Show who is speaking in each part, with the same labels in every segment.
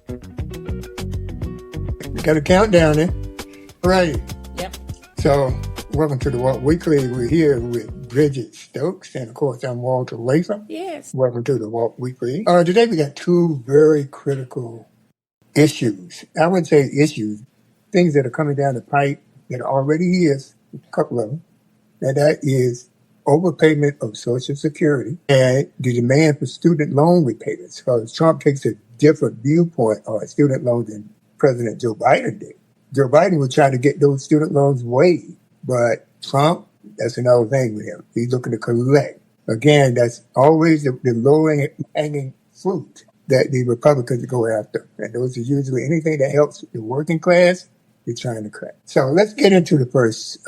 Speaker 1: We got a countdown there. All right.
Speaker 2: Yep.
Speaker 1: So, welcome to the Walt Weekly. We're here with Briggette Stokes, and of course, I'm Walter Latham.
Speaker 2: Yes.
Speaker 1: Welcome to the Walt Weekly. Today we got two very critical issues. I wouldn't say issues, things that are coming down the pipe that already is, a couple of them, and that is overpayment of Social Security and the demand for student loan repayments. Because Trump takes a different viewpoint on student loans than President Joe Biden did. Joe Biden was trying to get those student loans waived, but Trump, that's another thing with him. He's looking to collect. Again, that's always the low-hanging fruit that the Republicans go after. And those are usually anything that helps the working class, they're trying to crack. So let's get into the first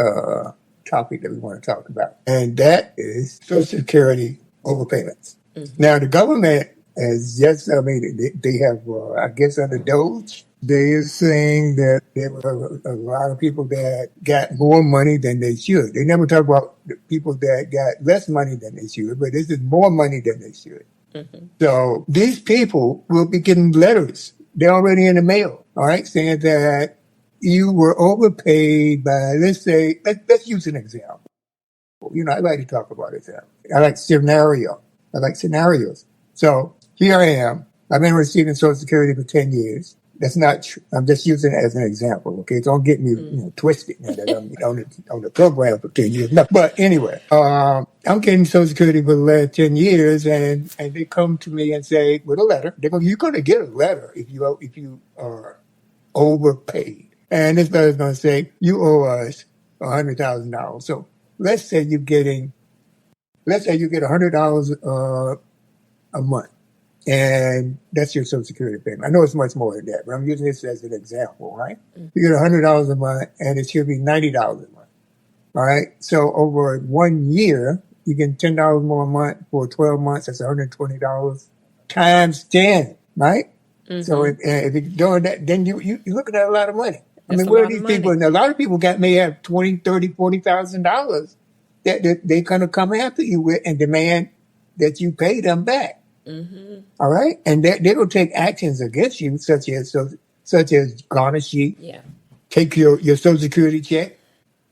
Speaker 1: topic that we want to talk about. And that is Social Security overpayments. Mm-hmm. Now, the government has just, they have, I guess under Doge, they are saying that there were a lot of people that got more money than they should. They never talk about the people that got less money than they should, but this is more money than they should. Mm-hmm. So these people will be getting letters. They're already in the mail, all right, saying that you were overpaid by, let's say, let's use an example. You know, I like to talk about examples. I like scenarios. So here I am. I've been receiving Social Security for 10 years. That's not true. I'm just using it as an example, okay? Don't get me twisted now that I'm on the program for 10 years. No, but anyway, I'm getting Social Security for the last 10 years, and they come to me and say, with a letter, you're going to get a letter if you are overpaid. And this letter's going to say, you owe us $100,000. So let's say you get $100 a month. And that's your Social Security payment. I know it's much more than that, but I'm using this as an example, right? Mm-hmm. You get $100 a month, and it should be $90 a month. All right? So over 1 year, you get $10 more a month for 12 months. That's $120 times 10, right? Mm-hmm. So if you're doing that, then you're looking at a lot of money. That's where are these people? And a lot of people may have $20,000, $30,000, $40,000 that they're going to come after you with and demand that you pay them back. Mm-hmm. All right, and they will take actions against you, such as garnish you, take your Social Security check.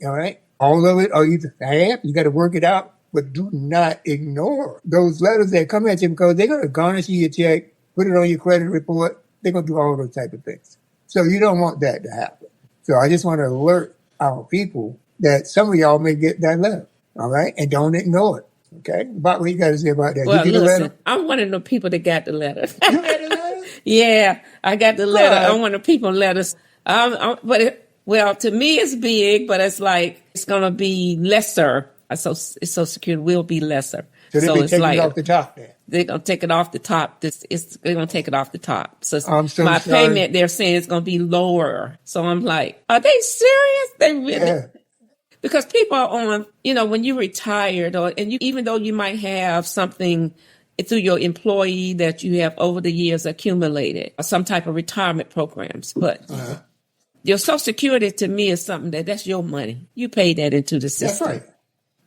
Speaker 1: All right, all of it, or either half. You got to work it out, but do not ignore those letters that come at you because they're going to garnish you your check, put it on your credit report. They're going to do all those type of things. So you don't want that to happen. So I just want to alert our people that some of y'all may get that letter. All right, and don't ignore it. Okay, about what you got to say about that?
Speaker 2: Well, listen, I'm one of the people that got the letter.
Speaker 1: You got the letter?
Speaker 2: Yeah, I got the letter. I'm one of the people letters. But to me it's big, but it's like it's gonna be lesser. So Social Security will be lesser.
Speaker 1: So they'll be taking it off the top then.
Speaker 2: They're gonna take it off the top. They're gonna take it off the top. So
Speaker 1: my
Speaker 2: payment, they're saying it's gonna be lower. So I'm like, are they serious? They really? Yeah. Because people are on, when you're retired, even though you might have something through your employee that you have over the years accumulated, or some type of retirement programs, but your Social Security to me is something that's your money. You pay that into the system.
Speaker 1: That's right.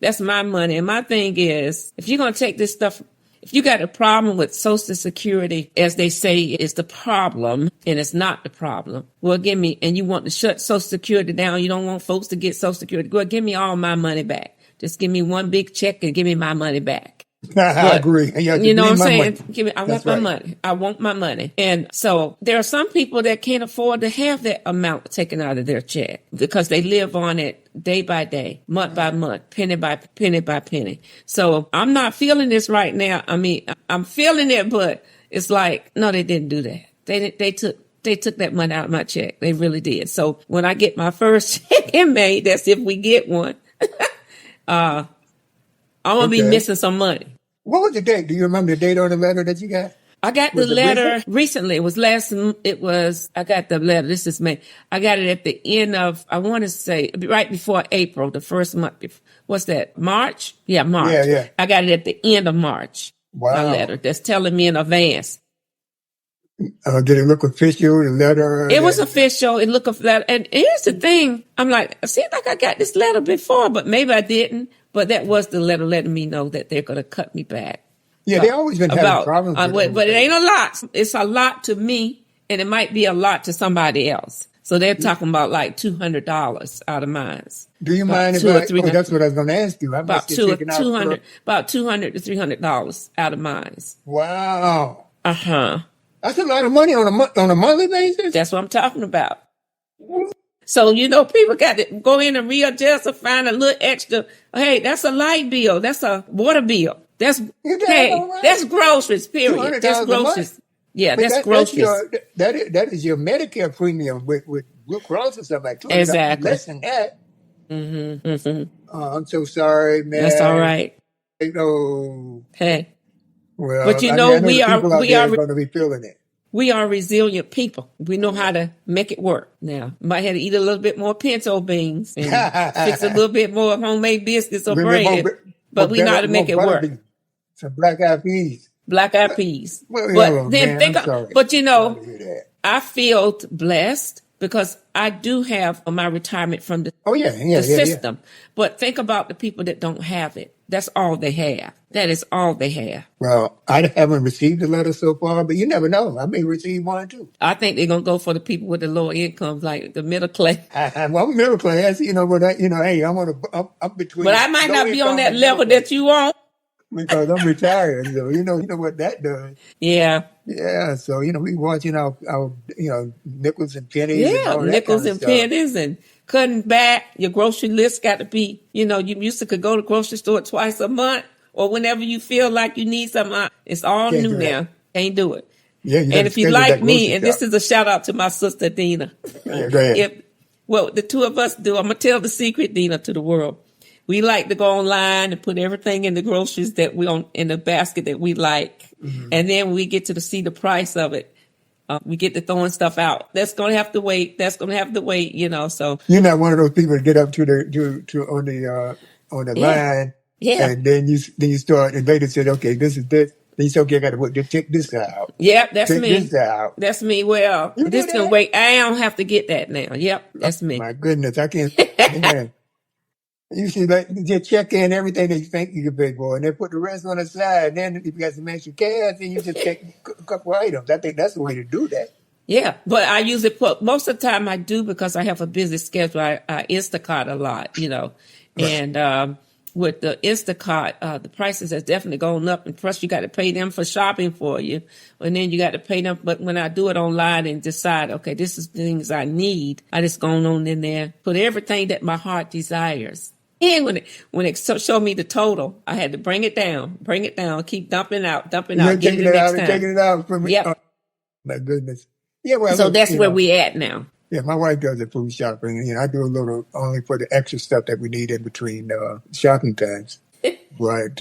Speaker 2: That's my money. And my thing is, if you're going to take this stuff, if you got a problem with Social Security, as they say, is the problem, and it's not the problem, well, and you want to shut Social Security down, you don't want folks to get Social Security, well, give me all my money back. Just give me one big check and give me my money back.
Speaker 1: I agree.
Speaker 2: You know what I'm saying? I want my money. I want my money. And so there are some people that can't afford to have that amount taken out of their check because they live on it day by day, month by month, penny by penny. So I'm not feeling this right now. I mean, I'm feeling it, but it's like, no, they didn't do that. They took that money out of my check. They really did. So when I get my first check in May, that's if we get one, I'm going to be missing some money.
Speaker 1: What was the date? Do you remember the date on the letter that you got?
Speaker 2: I got the letter recently. I got the letter. This is May. I got it at the end of, I want to say, right before April, the first month. What's that? March? Yeah, March.
Speaker 1: Yeah.
Speaker 2: I got it at the end of March.
Speaker 1: Wow.
Speaker 2: My letter that's telling me in advance.
Speaker 1: Did it look official, the letter?
Speaker 2: It was official. It looked official. And here's the thing. I'm like, it seems like I got this letter before, but maybe I didn't. But that was the letter letting me know that they're going to cut me back.
Speaker 1: Yeah, they always been having problems with
Speaker 2: but it ain't a lot. It's a lot to me and it might be a lot to somebody else. So they're talking about like $200 out of mine.
Speaker 1: Do you mind if that's what I was going to ask you. How much you're taking out?
Speaker 2: About $200 to $300 out of mine.
Speaker 1: Wow.
Speaker 2: Uh-huh.
Speaker 1: That's a lot of money on a monthly basis.
Speaker 2: That's what I'm talking about. So, people got to go in and readjust or find a little extra. Hey, that's a light bill. That's a water bill. That's groceries, period. That's groceries. Yeah, that's groceries.
Speaker 1: That is your Medicare premium with Blue Cross and stuff like that.
Speaker 2: Exactly.
Speaker 1: Less than that. Mm-hmm, mm-hmm. I'm so sorry, man.
Speaker 2: That's all right. Hey.
Speaker 1: Well,
Speaker 2: but we are
Speaker 1: going to be feeling it.
Speaker 2: We are resilient people. We know how to make it work. Now, might have to eat a little bit more pinto beans and fix a little bit more homemade biscuits or bread, but we know how to make it work.
Speaker 1: Some black-eyed peas.
Speaker 2: Black-eyed peas.
Speaker 1: Well,
Speaker 2: I feel blessed because I do have my retirement from the system. Yeah. But think about the people that don't have it. That's all they have. That is all they have.
Speaker 1: Well, I haven't received a letter so far, but you never know. I may receive one too.
Speaker 2: I think they're gonna go for the people with the lower incomes, like the middle class.
Speaker 1: I'm middle class, but hey, I'm between.
Speaker 2: But I might not be on that level that you on.
Speaker 1: Because I'm retired, so you know what that does.
Speaker 2: Yeah.
Speaker 1: Yeah, so we watching our nickels and pennies.
Speaker 2: Yeah,
Speaker 1: and
Speaker 2: nickels and pennies and cutting back. Your grocery list got to be, you used to could go to the grocery store twice a month or whenever you feel like you need something. It's all new now. Can't do it.
Speaker 1: Yeah,
Speaker 2: and if you like me, and this is a shout out to my sister Dina.
Speaker 1: Yeah, go ahead.
Speaker 2: The two of us do. I'm gonna tell the secret, Dina, to the world. We like to go online and put everything in the groceries that we on in the basket that we like. Mm-hmm. And then when we get to see the price of it, we get to throwing stuff out. That's going to have to wait. So
Speaker 1: you're not one of those people that get up to on the line.
Speaker 2: Yeah.
Speaker 1: And then you start and later said, okay, this is this. Then you say, okay, I got to check this guy out.
Speaker 2: Yep, that's
Speaker 1: check
Speaker 2: me.
Speaker 1: This guy out.
Speaker 2: That's me. Well, this can wait. I don't have to get that now. Yep, that's me.
Speaker 1: My goodness, I can't. You should just check in everything that you think you can pay for, and then put the rest on the side. And then if you got some extra cash, then you just take a couple items. I think that's the way to do that.
Speaker 2: Yeah, but I use it most of the time. I do because I have a busy schedule. I Instacart a lot, and with the Instacart, the prices has definitely gone up, and plus you got to pay them for shopping for you, and then you got to pay them. But when I do it online and decide, okay, this is the things I need, I just go on in there, put everything that my heart desires. And when it showed me the total, I had to bring it down, keep dumping out,
Speaker 1: taking it out from me.
Speaker 2: Yep.
Speaker 1: Oh, my goodness. Yeah, well,
Speaker 2: so that's where we at now.
Speaker 1: Yeah, my wife does the food shopping. I do a little only for the extra stuff that we need in between shopping times. But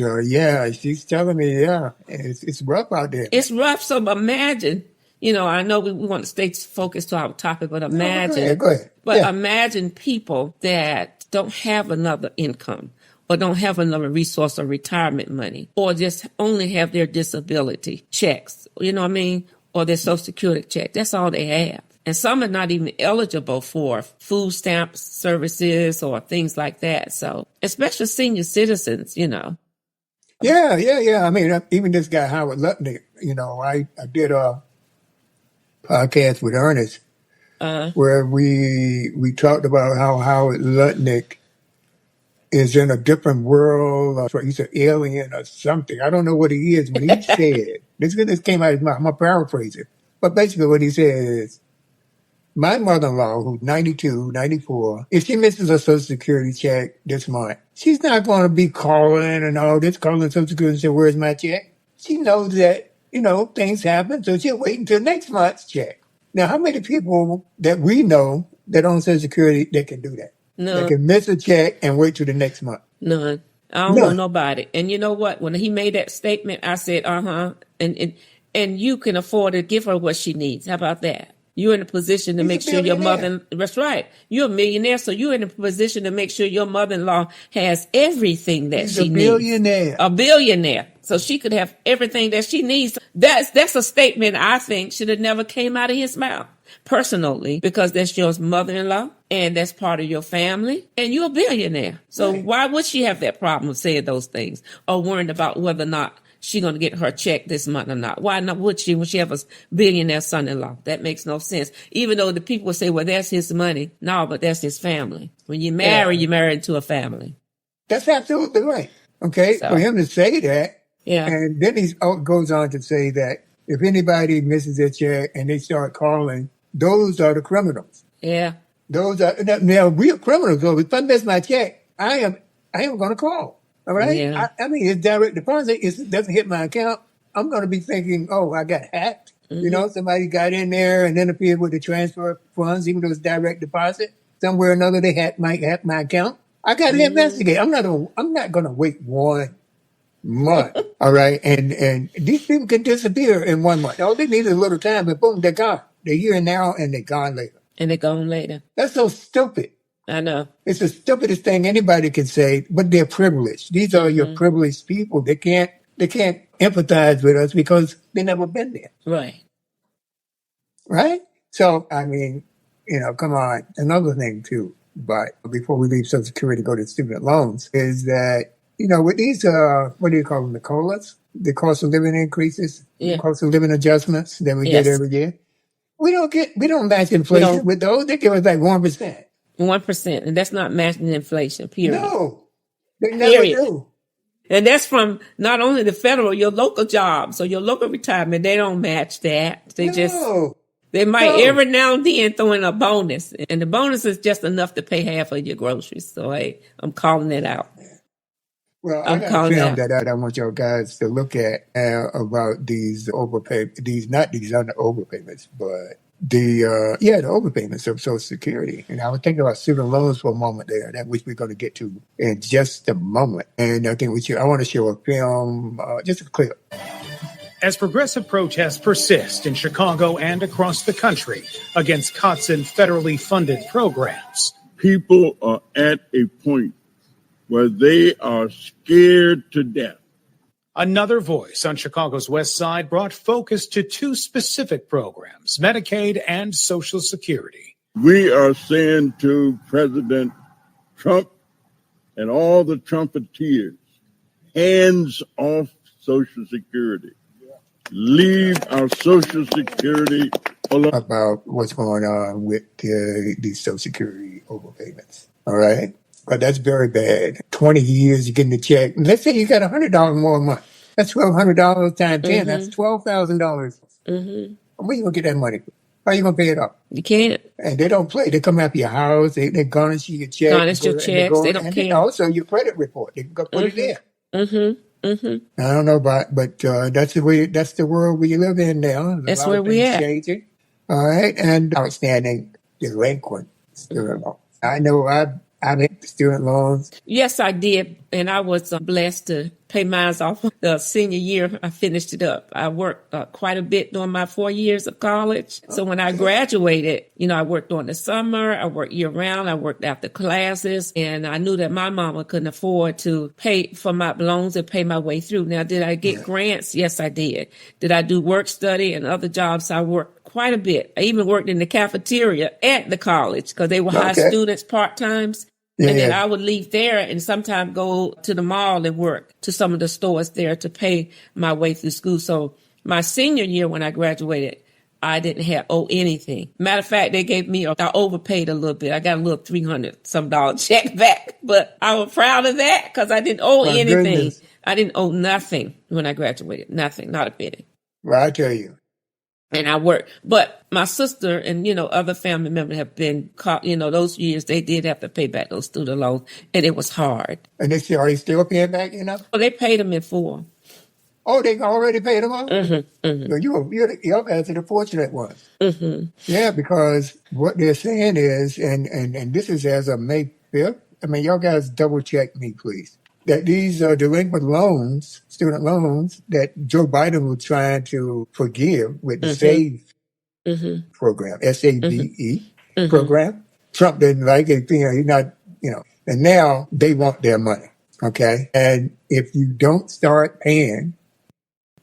Speaker 1: she's telling me, it's rough out there.
Speaker 2: It's rough. So imagine, I know we want to stay focused to our topic, but imagine,
Speaker 1: go ahead.
Speaker 2: But imagine people that don't have another income or don't have another resource or retirement money or just only have their disability checks, you know what I mean? Or their Social Security check. That's all they have. And some are not even eligible for food stamps services or things like that. So, especially senior citizens,
Speaker 1: Yeah. I mean, even this guy, Howard Lutnick, I did a podcast with Ernest where we talked about how Howard Lutnick is in a different world. He's an alien or something. I don't know what he is, but he said, this came out of his mouth. I'm going to paraphrase it. But basically what he said is, my mother-in-law, who's 92, 94, if she misses a Social Security check this month, she's not going to be calling and all this, calling Social Security and say, where's my check? She knows that, things happen, so she'll wait until next month's check. Now, how many people that we know that own Social Security that can do that?
Speaker 2: No.
Speaker 1: They can miss a check and wait till the next month.
Speaker 2: None. I don't know nobody. And you know what? When he made that statement, I said, and you can afford to give her what she needs. How about that? You're in a position to make sure your mother, that's right. You're a millionaire, so you're in a position to make sure your mother-in-law has everything that she needs. A billionaire. So she could have everything that she needs. That's a statement I think should have never came out of his mouth, personally, because that's your mother-in-law and that's part of your family and you're a billionaire. So why would she have that problem of saying those things or worrying about whether or not she going to get her check this month or not. Why not would she when she have a billionaire son-in-law? That makes no sense. Even though the people say, well, that's his money. No, but that's his family. When you marry, you marry into a family.
Speaker 1: That's absolutely right. Okay, so, for him to say that, and then he goes on to say that if anybody misses their check and they start calling, those are the criminals.
Speaker 2: Yeah.
Speaker 1: Those are, now real criminals, though. If I miss my check, I am going to call. All right?
Speaker 2: Yeah.
Speaker 1: I mean, it's direct deposit. It doesn't hit my account. I'm going to be thinking, oh, I got hacked. Mm-hmm. You know, somebody got in there and interfered with the transfer of funds, even though it's direct deposit. Somewhere or another, they might hack my account. I got to investigate. I'm not going to wait 1 month. All right. And these people can disappear in 1 month. All they need is a little time, but boom, they're gone. They're here now and they're gone later.
Speaker 2: And they're gone later.
Speaker 1: That's so stupid.
Speaker 2: I know.
Speaker 1: It's the stupidest thing anybody can say, but they're privileged. These are your privileged people. They can't empathize with us because they've never been there.
Speaker 2: Right.
Speaker 1: Right? So, I mean, you know, come on. Another thing too, but before we leave Social Security, go to student loans, is that, you know, with these, what do you call them? The COLAs? The cost of living increases, cost of living adjustments that we get every year. We don't match inflation with those. They give us like 1%.
Speaker 2: 1%. And that's not matching inflation, period.
Speaker 1: No, they never do.
Speaker 2: And that's from not only the federal, your local jobs or your local retirement. They don't match that. They might every now and then throw in a bonus. And the bonus is just enough to pay half of your groceries. So, hey, I'm calling it out.
Speaker 1: Well, I got a film that I want y'all guys to look at about these overpayments. Not these overpayments, but the overpayments of Social Security. And I was thinking about student loans for a moment there, that which we're going to get to in just a moment. And I think I want to show a film, just a clip.
Speaker 3: As progressive protests persist in Chicago and across the country against cuts in federally funded programs,
Speaker 4: people are at a point where they are scared to death.
Speaker 3: Another voice on Chicago's West Side brought focus to 2 specific programs, Medicaid and Social Security.
Speaker 4: We are saying to President Trump and all the Trumpeteers, hands off Social Security. Leave our Social Security alone.
Speaker 1: About what's going on with these Social Security overpayments. All right? But that's very bad. 20 years, you're getting the check. Let's say you got $100 more a month. That's $1,200 times 10. That's $12,000. Mm-hmm. Where you going to get that money? How are you going to pay it off?
Speaker 2: You can't.
Speaker 1: And they don't play. They come after your house. They garnish your check.
Speaker 2: Garnish your checks. They don't care.
Speaker 1: And also your credit report. They can go put it there.
Speaker 2: Mm-hmm. Mm-hmm.
Speaker 1: I don't know about, but that's the world we live in now.
Speaker 2: That's where we are.
Speaker 1: Changing. All right. And outstanding delinquent student loans. I know I've had student loans.
Speaker 2: Yes, I did. And I was blessed to pay mine off the senior year. I finished it up. I worked quite a bit during my 4 years of college. So when I graduated, you know, I worked during the summer. I worked year round. I worked after classes. And I knew that my mama couldn't afford to pay for my loans and pay my way through. Now, did I get grants? Yes, I did. Did I do work study and other jobs? I worked quite a bit. I even worked in the cafeteria at the college because they were high students part-times. And then I would leave there and sometimes go to the mall and work to some of the stores there to pay my way through school. So my senior year when I graduated, I didn't owe anything. Matter of fact, they gave me, I overpaid a little bit. I got a little $300-some check back, but I was proud of that because I didn't owe anything. Goodness. I didn't owe nothing when I graduated. Nothing, not a penny.
Speaker 1: Well, I tell you.
Speaker 2: And I worked. But my sister and, you know, other family members have been caught, you know, those years they did have to pay back those student loans. And it was hard.
Speaker 1: And are they still paying back, you know?
Speaker 2: Well, they paid them in full.
Speaker 1: Oh, they already paid them off?
Speaker 2: Mm-hmm, mm-hmm.
Speaker 1: So you're guys are the fortunate ones.
Speaker 2: Mm-hmm.
Speaker 1: Yeah, because what they're saying is, and this is as of May 5th, I mean, y'all guys double check me, please. That these delinquent loans, student loans, that Joe Biden was trying to forgive with the SAVE program, SAVE program. Trump didn't like it, you know, he's not, you know, and now they want their money, okay? And if you don't start paying,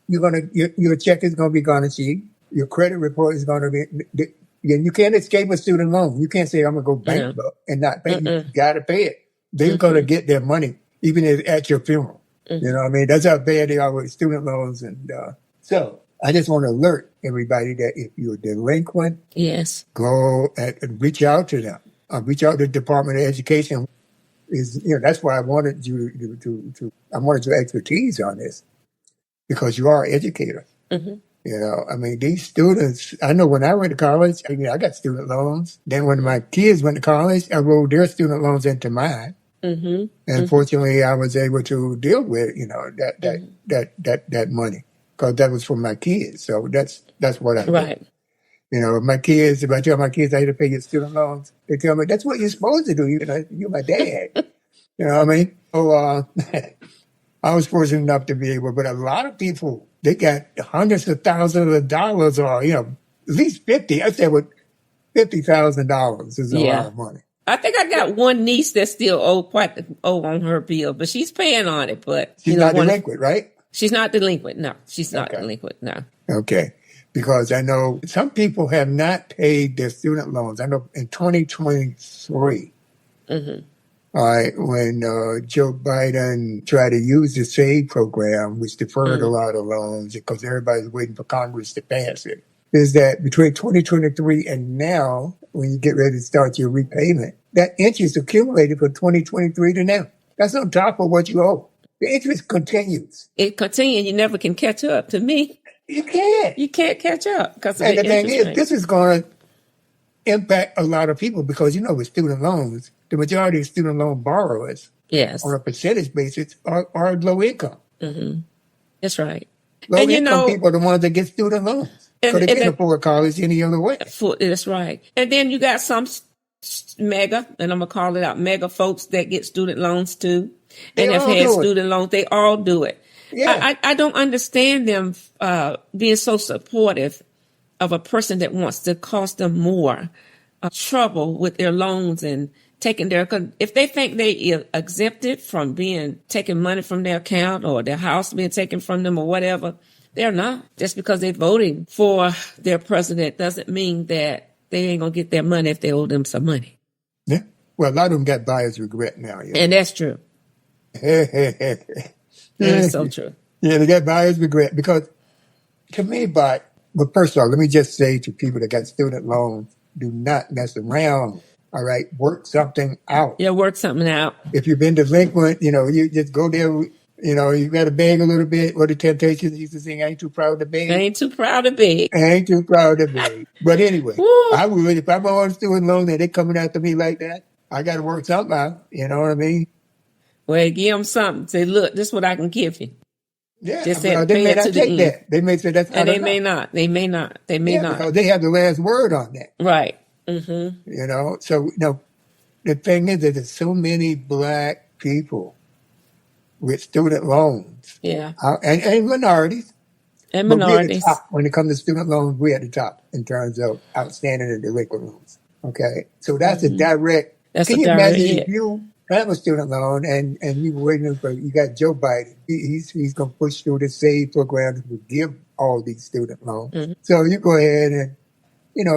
Speaker 1: your check is going to be garnished, your credit report is going to be, you can't escape a student loan. You can't say, I'm going to go bankrupt and not pay. You got to pay it. They're going to get their money. Even at your funeral. You know what I mean? That's how bad they are with student loans. And so I just want to alert everybody that if you're delinquent,
Speaker 2: yes,
Speaker 1: go and reach out to them. Reach out to the Department of Education. That's why I wanted you I wanted your expertise on this, because you are an educator. These students, I know when I went to college, I got student loans. Then when my kids went to college, I rolled their student loans into mine. And fortunately, I was able to deal with, that money, because that was for my kids. So that's what I did.
Speaker 2: Right.
Speaker 1: My kids, if I tell my kids I had to pay your student loans, they tell me, that's what you're supposed to do. You're my dad. You know what I mean? So I was fortunate enough to be able, but a lot of people, they got hundreds of thousands of dollars, or, at least 50. I said, $50,000 is a lot of money.
Speaker 2: I think I got one niece that still owe on her bill, but she's paying on it. But
Speaker 1: she's not delinquent, right?
Speaker 2: She's not delinquent. No, she's not delinquent. No.
Speaker 1: Okay. Because I know some people have not paid their student loans. I know in 2023, all right, when Joe Biden tried to use the SAVE program, which deferred a lot of loans because everybody's waiting for Congress to pass it, is that between 2023 and now, when you get ready to start your repayment, that interest accumulated from 2023 to now. That's on top of what you owe. The interest continues.
Speaker 2: It continues. You never can catch up. To me,
Speaker 1: you can't.
Speaker 2: You can't catch up because of
Speaker 1: and
Speaker 2: the
Speaker 1: thing is,
Speaker 2: rate.
Speaker 1: this is going to impact a lot of people because, with student loans, the majority of student loan borrowers, on a percentage basis, are low income.
Speaker 2: That's right.
Speaker 1: Low income people are the ones that get student loans because they can't afford college any other way.
Speaker 2: That's right. And then you got some mega, and I'm going to call it out, mega folks that get student loans too. And have had student loans. They all do it. Yeah. I don't understand them being so supportive of a person that wants to cost them more trouble with their loans and taking if they think they are exempted from taking money from their account or their house being taken from them or whatever, they're not. Just because they're voting for their president doesn't mean that they ain't going to get their money if they owe them some money.
Speaker 1: Yeah. Well, a lot of them got buyer's regret now. Yeah.
Speaker 2: And that's true. That's so true.
Speaker 1: Yeah, they got buyer's regret because to me, but first of all, let me just say to people that got student loans, do not mess around. All right, work something out.
Speaker 2: Yeah, work something out.
Speaker 1: If you've been delinquent, you just go there. You got to beg a little bit. What the Temptations used to sing, I ain't too proud to beg.
Speaker 2: I ain't too proud to beg.
Speaker 1: I ain't too proud to beg. But anyway, I would, if I'm on student loan and they coming after me like that, I got to work something out. You know what I mean?
Speaker 2: Well, give them something. Say, look, this is what I can give you.
Speaker 1: Yeah,
Speaker 2: just
Speaker 1: they may not take that. They may say that's not enough.
Speaker 2: May not. They may not. They may not.
Speaker 1: Because they have the last word on that.
Speaker 2: Right.
Speaker 1: So, the thing is that there's so many black people with student loans.
Speaker 2: Yeah.
Speaker 1: And minorities.
Speaker 2: And minorities.
Speaker 1: But we're at the top. When it comes to student loans, we're at the top in terms of outstanding and delinquent loans. Okay? So that's a direct. Can you imagine if you have a student loan and you waiting for, you got Joe Biden. He's going to push through the SAVE program to forgive all these student loans. So you go ahead and,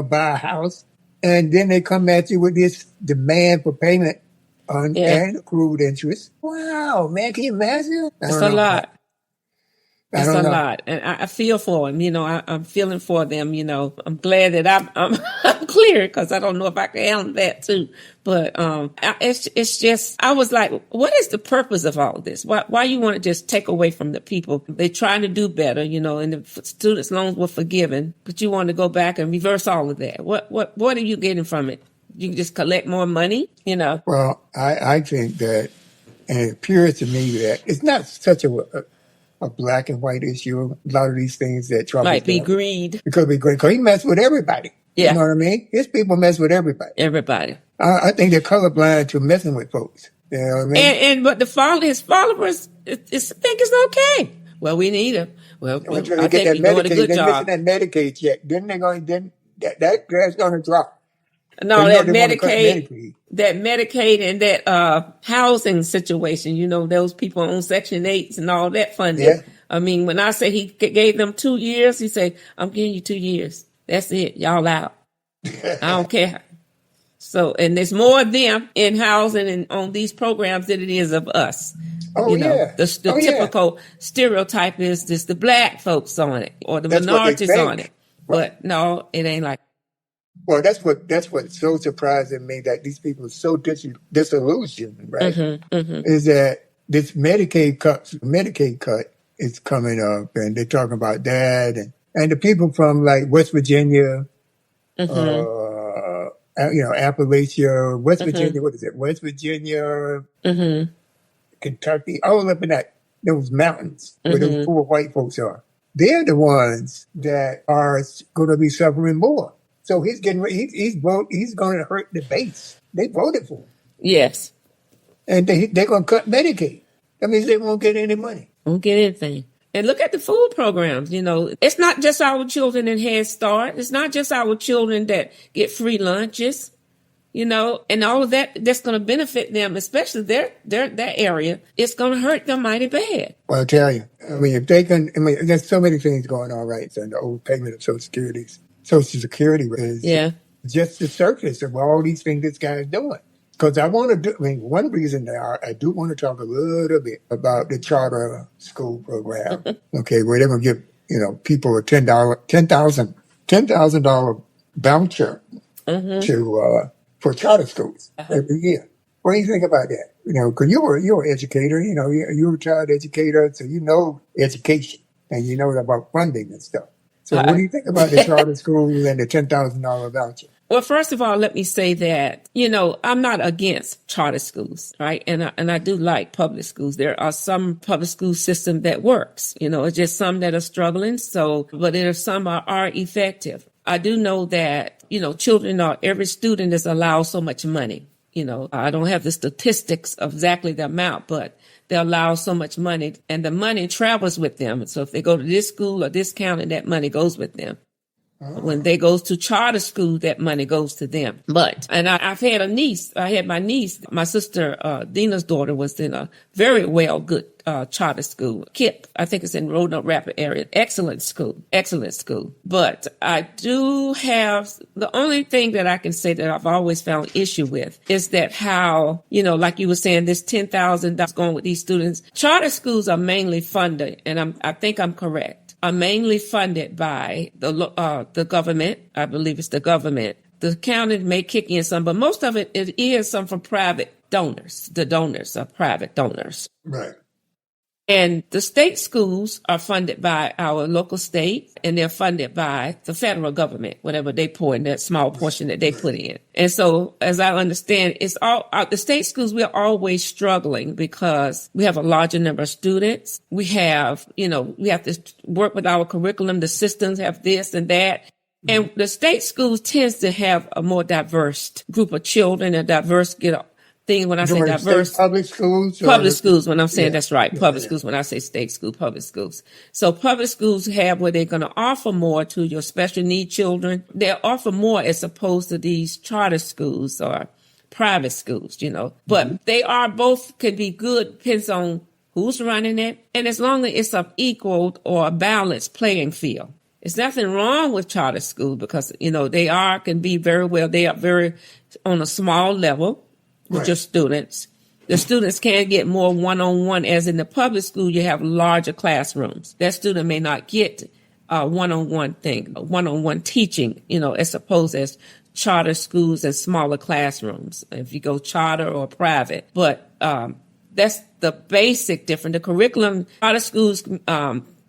Speaker 1: buy a house. And then they come at you with this demand for payment and accrued interest. Wow, man, can you imagine?
Speaker 2: That's a lot. It's a lot. And I feel for them. I'm feeling for them. I'm glad that I'm clear because I don't know if I can handle that too. But it's just, I was like, what is the purpose of all of this? Why you want to just take away from the people? They're trying to do better, and the students' loans were forgiven, but you want to go back and reverse all of that. What are you getting from it? You can just collect more money,
Speaker 1: Well, I think that, and it appears to me that it's not such a black and white issue. A lot of these things that Trump
Speaker 2: might be greed.
Speaker 1: It could be greed because he messed with everybody.
Speaker 2: Yeah.
Speaker 1: You know what I mean? His people mess with everybody.
Speaker 2: Everybody.
Speaker 1: I think they're colorblind to messing with folks. You know what I mean?
Speaker 2: But his followers think it's okay. Well, we need him. Well, I think you're doing a good job.
Speaker 1: They're missing that Medicaid check. That's going to drop.
Speaker 2: No, that Medicaid and that housing situation, those people on Section 8s and all that funding. Yeah. I mean, when I say he gave them 2 years, he said, I'm giving you 2 years. That's it. Y'all out. I don't care. So, and there's more of them in housing and on these programs than it is of us.
Speaker 1: Oh, yeah.
Speaker 2: The typical stereotype is this: the black folks on it or the
Speaker 1: That's
Speaker 2: minorities on it.
Speaker 1: Right.
Speaker 2: But no, it ain't like.
Speaker 1: Well, that's what's so surprising me, that these people are so disillusioned, right? Is that this Medicaid cut is coming up, and they're talking about that, and the people from like West Virginia, Appalachia, West Virginia, what is it? West Virginia, Kentucky, all up in those mountains where those poor white folks are. They're the ones that are going to be suffering more. So he's going to hurt the base. They voted for him.
Speaker 2: Yes.
Speaker 1: And they're going to cut Medicaid. That means they won't get any money.
Speaker 2: Won't get anything. And look at the food programs. It's not just our children in Head Start. It's not just our children that get free lunches, and all of that's going to benefit them, especially that area. It's going to hurt them mighty bad.
Speaker 1: Well, I'll tell you. There's so many things going on, right? So the overpayment of Social Security is just the surface of all these things this guy's doing. Because one reason I do want to talk a little bit about the charter school program. Okay, where they're going to give people a $10,000 voucher for charter schools every year. What do you think about that? Because you're an educator. You're a retired educator, so you know education and you know about funding and stuff. So what do you think about the charter schools and the $10,000 voucher?
Speaker 2: Well, first of all, let me say that, I'm not against charter schools, right? And I do like public schools. There are some public school system that works, it's just some that are struggling. But there are some are effective. I do know that, every student is allowed so much money. I don't have the statistics of exactly the amount, but they're allowed so much money and the money travels with them. So if they go to this school or this county, that money goes with them. When they go to charter school, that money goes to them. I've had my niece, my sister, Dina's daughter was in a very good charter school. KIP, I think it's in Roanoke Rapid area. Excellent school. But I do have, the only thing that I can say that I've always found issue with is that how, like you were saying, this $10,000 going with these students. Charter schools are mainly funded, and I think I'm correct, are mainly funded by the government. I believe it's the government. The county may kick in some, but most of it is some from private donors. The donors are private donors.
Speaker 1: Right.
Speaker 2: And the state schools are funded by our local state, and they're funded by the federal government, whatever they pour in, that small portion that they put in. And so, as I understand, it's all the state schools. We're always struggling because we have a larger number of students. We have, we have to work with our curriculum. The systems have this and that. And the state schools tends to have a more diverse group of children, a diverse thing. When I say diverse,
Speaker 1: public schools,
Speaker 2: when I'm saying that's right, public schools. When I say state school, public schools. So public schools have where they're going to offer more to your special need children. They offer more as opposed to these charter schools or private schools, But they are both can be good, depends on who's running it, and as long as it's an equal or a balanced playing field. There's nothing wrong with charter schools because they can be very well. They are very on a small level. With your students. The students can get more one-on-one, as in the public school, you have larger classrooms. That student may not get one-on-one teaching, as opposed as charter schools and smaller classrooms, if you go charter or private. But that's the basic difference. The curriculum, charter schools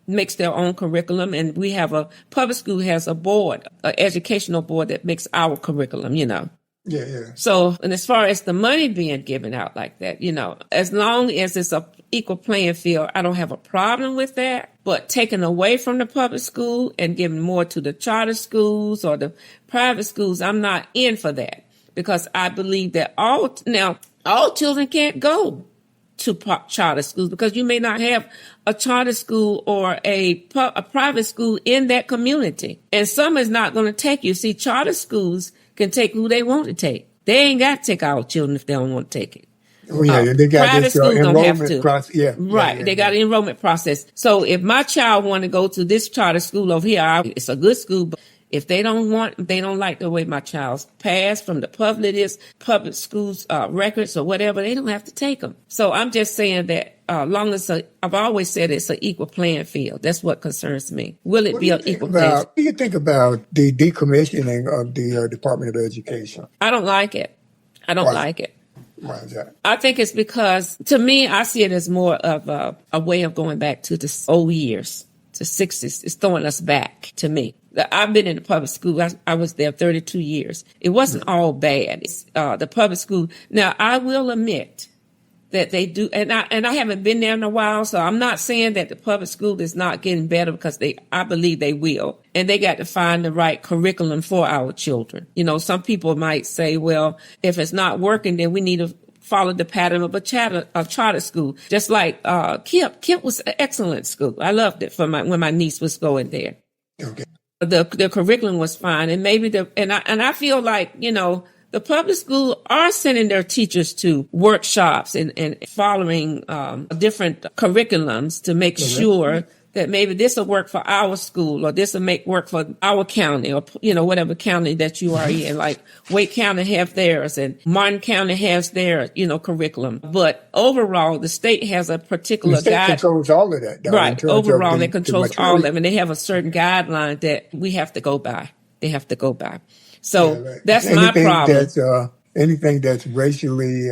Speaker 2: makes their own curriculum, and we have public school has a board, an educational board that makes our curriculum,
Speaker 1: Yeah.
Speaker 2: So, and as far as the money being given out like that, as long as it's a equal playing field, I don't have a problem with that. But taking away from the public school and giving more to the charter schools or the private schools, I'm not in for that because I believe that all children can't go to charter schools because you may not have a charter school or a private school in that community. And some is not going to take you. See, charter schools can take who they want to take. They ain't got to take our children if they don't want to take it.
Speaker 1: Oh, yeah, they got
Speaker 2: private
Speaker 1: this
Speaker 2: schools don't have
Speaker 1: enrollment
Speaker 2: to.
Speaker 1: process. Yeah,
Speaker 2: right. They got an enrollment process. So if my child want to go to this charter school over here, it's a good school, but if they don't like the way my child's passed from the public schools records or whatever, they don't have to take them. So I'm just saying that long as I've always said it's an equal playing field. That's what concerns me. Will it be an equal playing field?
Speaker 1: What do you think about the decommissioning of the Department of Education?
Speaker 2: I don't like it. I don't like it.
Speaker 1: Why is that?
Speaker 2: I think it's because, to me, I see it as more of a way of going back to the old years, the 60s. It's throwing us back, to me. I've been in the public school. I was there 32 years. It wasn't all bad. It's, the public school. Now, I will admit that they do, and I haven't been there in a while, so I'm not saying that the public school is not getting better, because I believe they will. And they got to find the right curriculum for our children. You know, some people might say, well, if it's not working, then we need to follow the pattern of a charter school. Just like KIPP was an excellent school. I loved it when my niece was going there.
Speaker 1: Okay.
Speaker 2: The curriculum was fine, and maybe and I feel like, you know, the public school are sending their teachers to workshops and following different curriculums to make sure that maybe this will work for our school, or this will work for our county, or, you know, whatever county that you are in. Like Wake County have theirs, and Martin County has their, you know, curriculum. But overall, the state has a particular
Speaker 1: the state controls all of that.
Speaker 2: Right. Overall, they controls all of them, and they have a certain guideline that we have to go by. They have to go by. So that's my problem.
Speaker 1: Anything that's racially,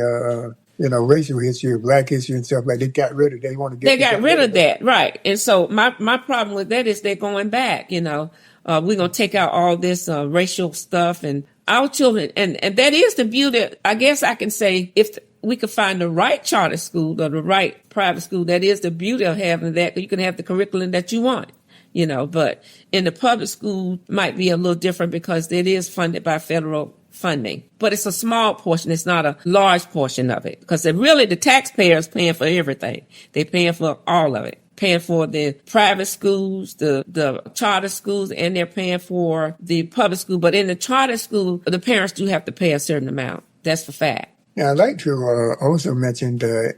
Speaker 1: racial history, black history and stuff like that, they got rid of. They want to get.
Speaker 2: They got rid of that, right? And so my problem with that is they're going back. You know, we're gonna take out all this racial stuff, and our children, and that is the beauty. I guess I can say, if we could find the right charter school or the right private school, that is the beauty of having that. You can have the curriculum that you want. You know, but in the public school might be a little different because it is funded by federal funding, but it's a small portion. It's not a large portion of it, because really the taxpayers paying for everything. They're paying for all of it, paying for the private schools, the charter schools, and they're paying for the public school. But in the charter school, the parents do have to pay a certain amount. That's the fact.
Speaker 1: Yeah, I'd like to also mention that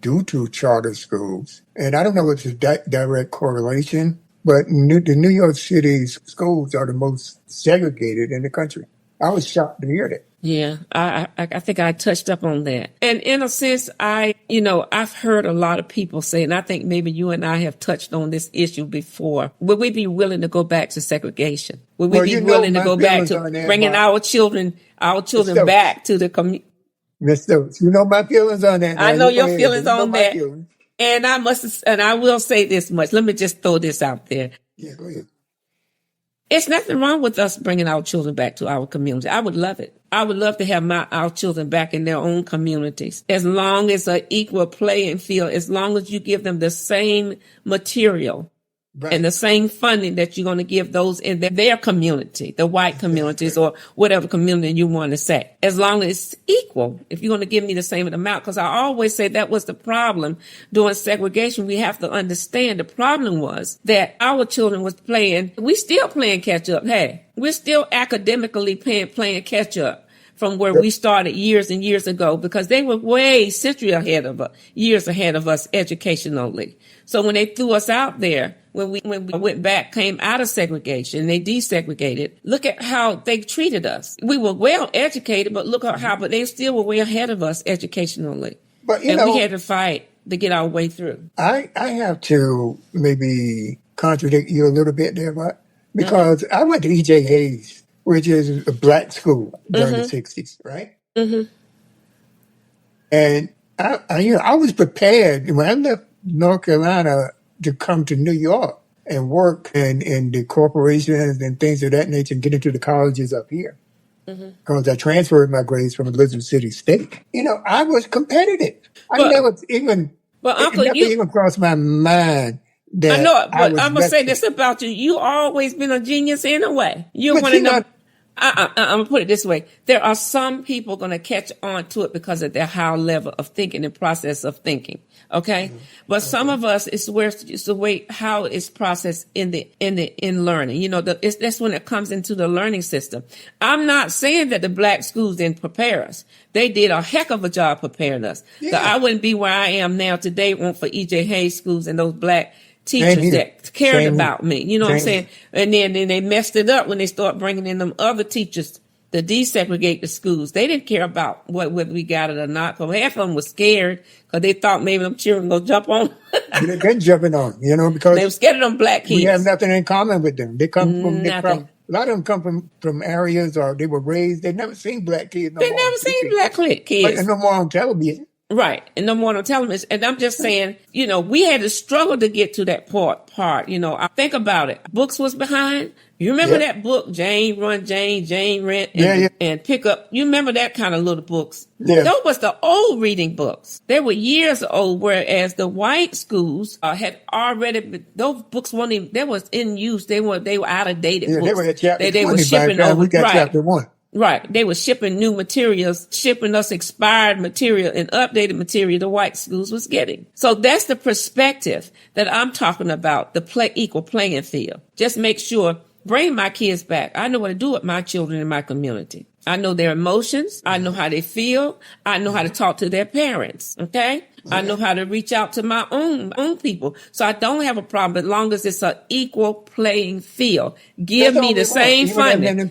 Speaker 1: due to charter schools, and I don't know if it's a direct correlation, but the New York City's schools are the most segregated in the country. I was shocked to hear that.
Speaker 2: Yeah, I think I touched up on that. And in a sense, I've heard a lot of people say, and I think maybe you and I have touched on this issue before, would we be willing to go back to segregation? Would we be willing to go back to bringing our children back to the community?
Speaker 1: Ms. Stokes, you know my feelings on that.
Speaker 2: I know your feelings on that. And I will say this much. Let me just throw this out there.
Speaker 1: Yeah, go ahead.
Speaker 2: It's nothing wrong with us bringing our children back to our community. I would love it. I would love to have our children back in their own communities, as long as an equal playing field, as long as you give them the same material. Right. And the same funding that you're going to give those in their community, the white communities or whatever community you want to say, as long as it's equal. If you're going to give me the same amount, because I always say that was the problem during segregation. We have to understand the problem was that our children was we still playing catch up. Hey, we're still academically playing catch up from where we started years and years ago, because they were years ahead of us educationally. So when they threw us out there, when we went back, came out of segregation, they desegregated, look at how they treated us. We were well educated, but look at but they still were way ahead of us educationally. But we had to fight to get our way through.
Speaker 1: I have to maybe contradict you a little bit there, because I went to E.J. Hayes, which is a black school during the 60s, right? Mm-hmm. And I was prepared when I left North Carolina to come to New York and work in the corporations and things of that nature and get into the colleges up here. Because I transferred my grades from Elizabeth City State. I was competitive. Never even crossed my mind that
Speaker 2: I know, but I'm going to say this about you. You always been a genius anyway. You're one of them. I'm going to put it this way. There are some people going to catch on to it because of their high level of thinking and process of thinking. Okay. Mm-hmm. But some of us, it's the way how it's processed in learning. That's when it comes into the learning system. I'm not saying that the black schools didn't prepare us. They did a heck of a job preparing us. Yeah. So I wouldn't be where I am now today weren't for E.J. Hayes schools and those black teachers that cared about me. You know what I'm saying? And then they messed it up when they start bringing in them other teachers to desegregate the schools. They didn't care about whether we got it or not. Because half of them was scared because they thought maybe them children gonna jump on.
Speaker 1: They've been jumping on, because
Speaker 2: they were scared of them black kids.
Speaker 1: We have nothing in common with them. They come from
Speaker 2: nothing.
Speaker 1: A lot of them come from areas, or they were raised. They've never seen black kids.
Speaker 2: They never seen black kids.
Speaker 1: But no more on television.
Speaker 2: Right. And no more on television. And I'm just saying, we had to struggle to get to that part. I think about it. Books was behind. You remember that book, Jane Rent, and Pick Up? You remember that kind of little books?
Speaker 1: Yeah.
Speaker 2: Those was the old reading books. They were years old, whereas the white schools had already, those books they was in use. They were out of date.
Speaker 1: Yeah,
Speaker 2: books.
Speaker 1: they were at chapter 20
Speaker 2: they were shipping over.
Speaker 1: We got chapter 1.
Speaker 2: Right. They were shipping new materials, shipping us expired material and updated material the white schools was getting. So that's the perspective that I'm talking about, the equal playing field. Just make sure, bring my kids back. I know what to do with my children in my community. I know their emotions. I know how they feel. I know how to talk to their parents. Okay. I know how to reach out to my own people. So I don't have a problem as long as it's an equal playing field. Give me the same funding,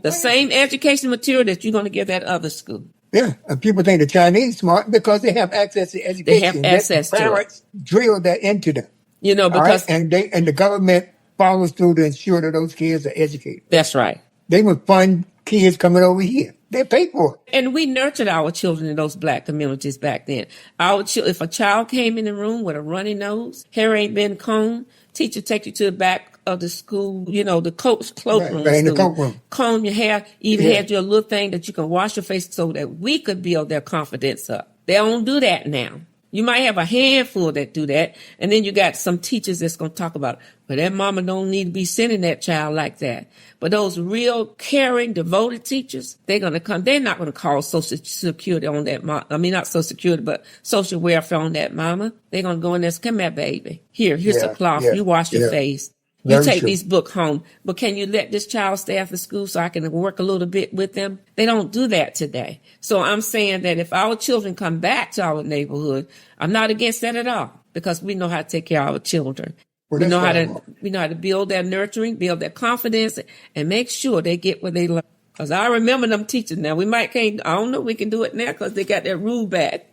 Speaker 2: the same education material that you're going to give that other school.
Speaker 1: Yeah, and people think the Chinese smart because they have access to education.
Speaker 2: They have access to it.
Speaker 1: Parents drill that into them.
Speaker 2: Because
Speaker 1: and the government follows through to ensure that those kids are educated.
Speaker 2: That's right.
Speaker 1: They would fund kids coming over here. They pay for it.
Speaker 2: And we nurtured our children in those black communities back then. If a child came in the room with a runny nose, hair ain't been combed, teacher take you to the back of the school, the cloakroom.
Speaker 1: Right, in the cloakroom.
Speaker 2: Comb your hair, even had your little thing that you can wash your face so that we could build their confidence up. They don't do that now. You might have a handful that do that, and then you got some teachers that's going to talk about, but that mama don't need to be sending that child like that. But those real caring, devoted teachers, they're going to come. They're not going to call Social Security on that not Social Security, but social welfare on that mama. They're going to go in there and say, come here, baby. Here's a cloth. You wash your face. You take these books home, but can you let this child stay after school so I can work a little bit with them? They don't do that today. So I'm saying that if our children come back to our neighborhood, I'm not against that at all because we know how to take care of our children. We know how to build their nurturing, build their confidence, and make sure they get what they learn. Because I remember them teachers. Now I don't know if we can do it now because they got that rule back.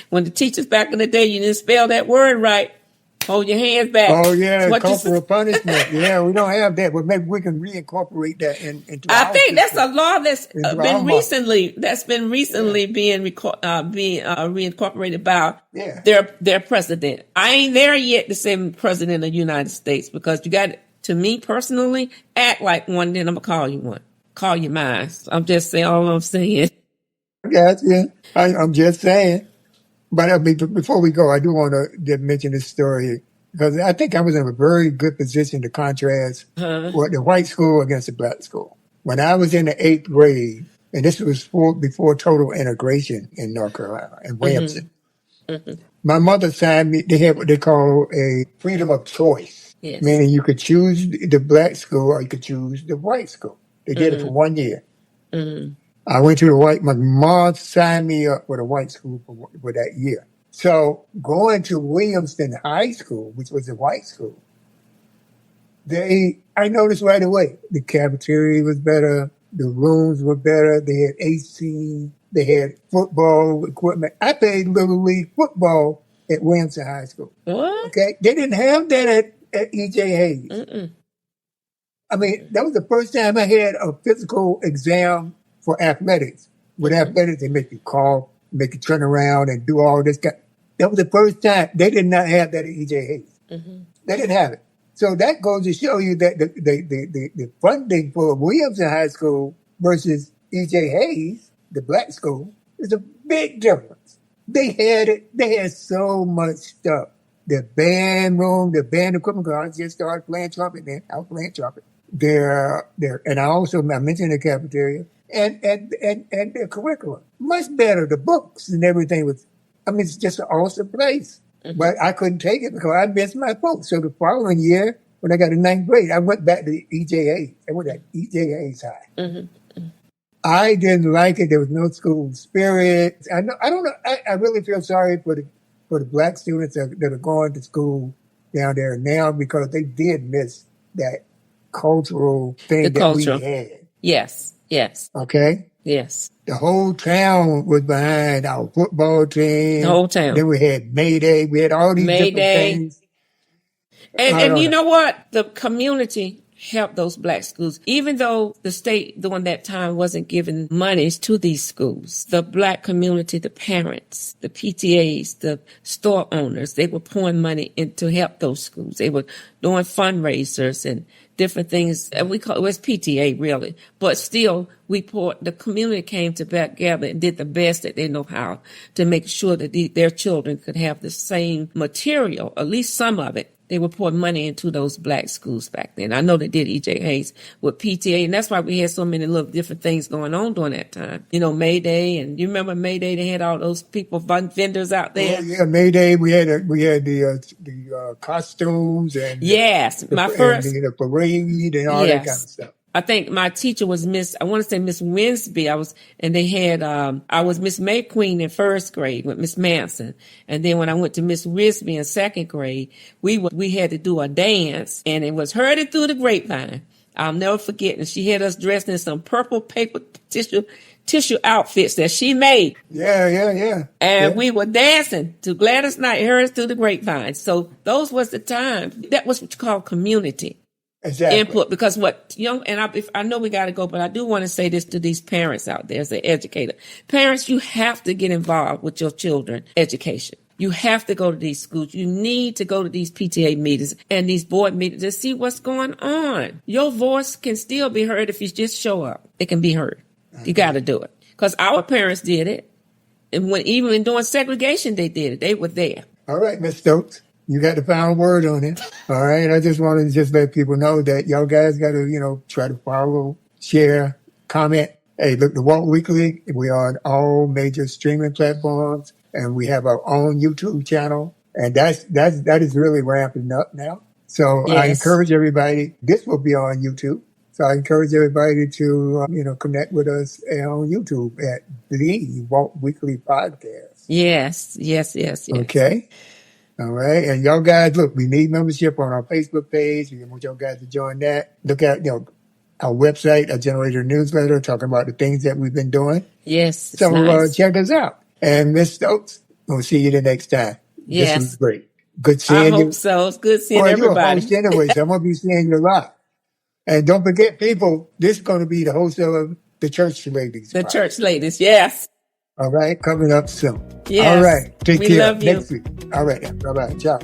Speaker 2: When the teachers back in the day, you didn't spell that word right. Hold your hands back.
Speaker 1: Oh, yeah, corporal punishment. Yeah, we don't have that, but maybe we can reincorporate that into
Speaker 2: I think that's a law that's been recently being reincorporated by their president. I ain't there yet to say president of the United States because you got to me personally act like one, then I'm gonna call you one. Call you mine. I'm just saying all I'm saying.
Speaker 1: Gotcha. I'm just saying. But before we go, I do want to mention this story because I think I was in a very good position to contrast what the white school against the black school. When I was in the 8th grade, and this was before total integration in North Carolina, in Williamson, my mother signed me. They had what they call a freedom of choice, meaning you could choose the black school or you could choose the white school. They did it for 1 year. I went to my mom signed me up with a white school for that year. So going to Williamson High School, which was a white school, I noticed right away, the cafeteria was better, the rooms were better, they had AC, they had football equipment. I played Little League football at Williamson High School.
Speaker 2: What?
Speaker 1: Okay, they didn't have that at E.J. Hayes. I mean, that was the first time I had a physical exam for athletics. With athletics, they make you cough, make you turn around and do all this. That was the first time. They did not have that at E.J. Hayes. They didn't have it. So that goes to show you that the funding for Williamson High School versus E.J. Hayes, the black school, is a big difference. They had it. They had so much stuff. The band room, the band equipment, because I just started playing trumpet then. I was playing trumpet. And I mentioned the cafeteria. And the curriculum, much better. The books and everything it's just an awesome place. But I couldn't take it because I missed my folks. So the following year, when I got in 9th grade, I went back to EJA. I went to EJA's high. I didn't like it. There was no school spirit. I don't know. I really feel sorry for the black students that are going to school down there now because they did miss that cultural thing we had.
Speaker 2: Yes. Yes.
Speaker 1: Okay?
Speaker 2: Yes.
Speaker 1: The whole town was behind our football team.
Speaker 2: The whole town.
Speaker 1: Then we had May Day. We had all these different things.
Speaker 2: And you know what? The community helped those black schools. Even though the state during that time wasn't giving monies to these schools, the black community, the parents, the PTAs, the store owners, they were pouring money in to help those schools. They were doing fundraisers and different things. And it was PTA really, but still the community came together and did the best that they know how to make sure that their children could have the same material, at least some of it. They were pouring money into those black schools back then. I know they did E.J. Hayes with PTA, and that's why we had so many little different things going on during that time. You know, May Day, and you remember May Day? They had all those people, vendors out there.
Speaker 1: Yeah, May Day. We had the costumes and
Speaker 2: yes,
Speaker 1: the parade and all that kind of stuff.
Speaker 2: I think my teacher was Miss Winsby. I was Miss May Queen in first grade with Miss Manson. And then when I went to Miss Wisby in second grade, we had to do a dance, and it was Heard It Through the Grapevine. I'll never forget. And she had us dressed in some purple paper tissue outfits that she made.
Speaker 1: Yeah.
Speaker 2: And we were dancing to Gladys Knight, Heard It Through the Grapevine. So those was the time. That was what you call community.
Speaker 1: Exactly.
Speaker 2: Input, because I know we got to go, but I do want to say this to these parents out there as an educator. Parents, you have to get involved with your children's education. You have to go to these schools. You need to go to these PTA meetings and these board meetings to see what's going on. Your voice can still be heard if you just show up. It can be heard. You got to do it. Because our parents did it. And even during segregation, they did it. They were there.
Speaker 1: All right, Ms. Stokes. You got the final word on it. All right. I just wanted to let people know that y'all guys got to, try to follow, share, comment. Hey, look, the Walt Weekly, we are on all major streaming platforms, and we have our own YouTube channel. And that is really ramping up now. So yes. I encourage everybody, this will be on YouTube. So I encourage everybody to, connect with us on YouTube at the Walt Weekly Podcast.
Speaker 2: Yes.
Speaker 1: Okay. All right. And y'all guys, look, we need membership on our Facebook page. We want y'all guys to join that. Look at, our website, a generator newsletter, talking about the things that we've been doing.
Speaker 2: Yes.
Speaker 1: So
Speaker 2: nice.
Speaker 1: Check us out. And Ms. Stokes, we'll see you the next time.
Speaker 2: Yes.
Speaker 1: This was great. Good seeing you.
Speaker 2: I hope so. It's good seeing everybody.
Speaker 1: You're a host anyway, so I'm going to be seeing you a lot. And don't forget, people, this is going to be the host of the Church Ladies.
Speaker 2: The Church Ladies, yes.
Speaker 1: All right, coming up soon.
Speaker 2: Yes.
Speaker 1: All right, take care.
Speaker 2: We love you.
Speaker 1: Next week. All right, bye-bye. Ciao.